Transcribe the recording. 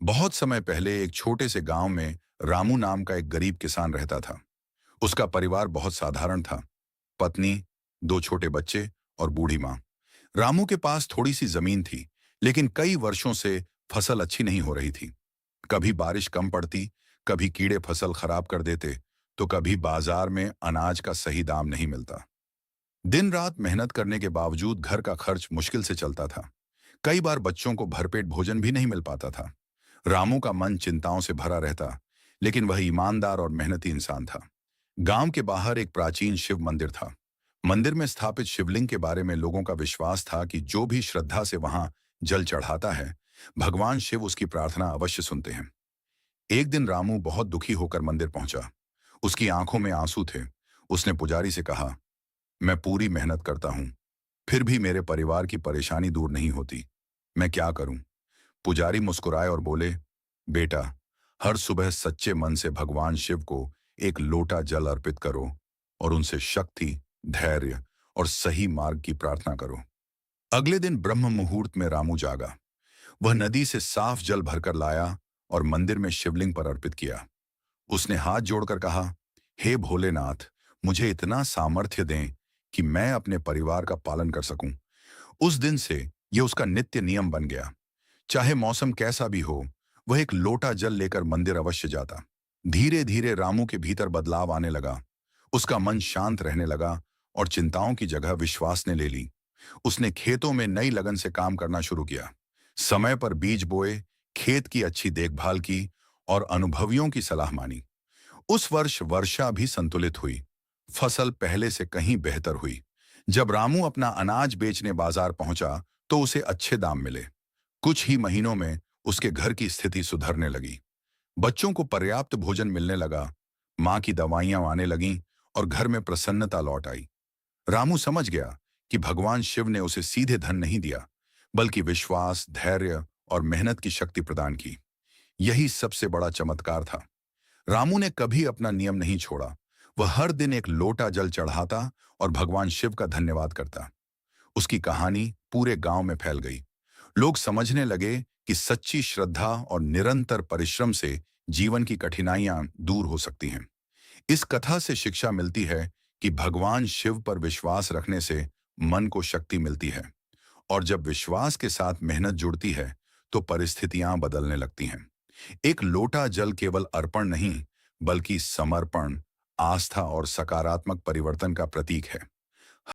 बहुत समय पहले एक छोटे से गांव में रामू नाम का एक गरीब किसान रहता था। उसका परिवार बहुत साधारण था। पत्नी, दो छोटे बच्चे और बूढ़ी माँ। रामू के पास थोड़ी सी जमीन थी, लेकिन कई वर्षों से फसल अच्छी नहीं हो रही थी। कभी बारिश कम पड़ती, कभी कीड़े फसल खराब कर देते, तो कभी बाजार में अनाज का सही दाम नहीं मिलता। दिन रात मेहनत करने के बावजूद घर का खर्च मुश्किल से चलता था। कई बार बच्चों को भरपेट भोजन भी नहीं मिल पाता था। रामू का मन चिंताओं से भरा रहता, लेकिन वह ईमानदार और मेहनती इंसान था। गांव के बाहर एक प्राचीन शिव मंदिर था। मंदिर में स्थापित शिवलिंग के बारे में लोगों का विश्वास था कि जो भी श्रद्धा से वहां जल चढ़ाता है, भगवान शिव उसकी प्रार्थना अवश्य सुनते हैं। एक दिन रामू बहुत दुखी होकर मंदिर पहुंचा। उसकी आंखों में आंसू थे। उसने पुजारी से कहा, मैं पूरी मेहनत करता हूं, फिर भी मेरे परिवार की परेशानी दूर नहीं होती। मैं क्या करूं? पुजारी मुस्कुराए और बोले, बेटा, हर सुबह सच्चे मन से भगवान शिव को एक लोटा जल अर्पित करो और उनसे शक्ति, धैर्य और सही मार्ग की प्रार्थना करो। अगले दिन ब्रह्म मुहूर्त में रामू जागा। वह नदी से साफ जल भरकर लाया और मंदिर में शिवलिंग पर अर्पित किया। उसने हाथ जोड़कर कहा, हे भोलेनाथ, मुझे इतना सामर्थ्य दें कि मैं अपने परिवार का पालन कर सकूं। उस दिन से यह उसका नित्य नियम बन गया। चाहे मौसम कैसा भी हो, वह एक लोटा जल लेकर मंदिर अवश्य जाता। धीरे धीरे रामू के भीतर बदलाव आने लगा। उसका मन शांत रहने लगा और चिंताओं की जगह विश्वास ने ले ली। उसने खेतों में नई लगन से काम करना शुरू किया। समय पर बीज बोए, खेत की अच्छी देखभाल की और अनुभवियों की सलाह मानी। उस वर्ष वर्षा भी संतुलित हुई। फसल पहले से कहीं बेहतर हुई। जब रामू अपना अनाज बेचने बाजार पहुंचा, तो उसे अच्छे दाम मिले। कुछ ही महीनों में उसके घर की स्थिति सुधरने लगी। बच्चों को पर्याप्त भोजन मिलने लगा, मां की दवाइयां आने लगीं और घर में प्रसन्नता लौट आई। रामू समझ गया कि भगवान शिव ने उसे सीधे धन नहीं दिया, बल्कि विश्वास, धैर्य और मेहनत की शक्ति प्रदान की। यही सबसे बड़ा चमत्कार था। रामू ने कभी अपना नियम नहीं छोड़ा। वह हर दिन एक लोटा जल चढ़ाता और भगवान शिव का धन्यवाद करता। उसकी कहानी पूरे गांव में फैल गई। लोग समझने लगे कि सच्ची श्रद्धा और निरंतर परिश्रम से जीवन की कठिनाइयां दूर हो सकती हैं। इस कथा से शिक्षा मिलती है कि भगवान शिव पर विश्वास रखने से मन को शक्ति मिलती है, और जब विश्वास के साथ मेहनत जुड़ती है, तो परिस्थितियां बदलने लगती हैं। एक लोटा जल केवल अर्पण नहीं, बल्कि समर्पण, आस्था और सकारात्मक परिवर्तन का प्रतीक है।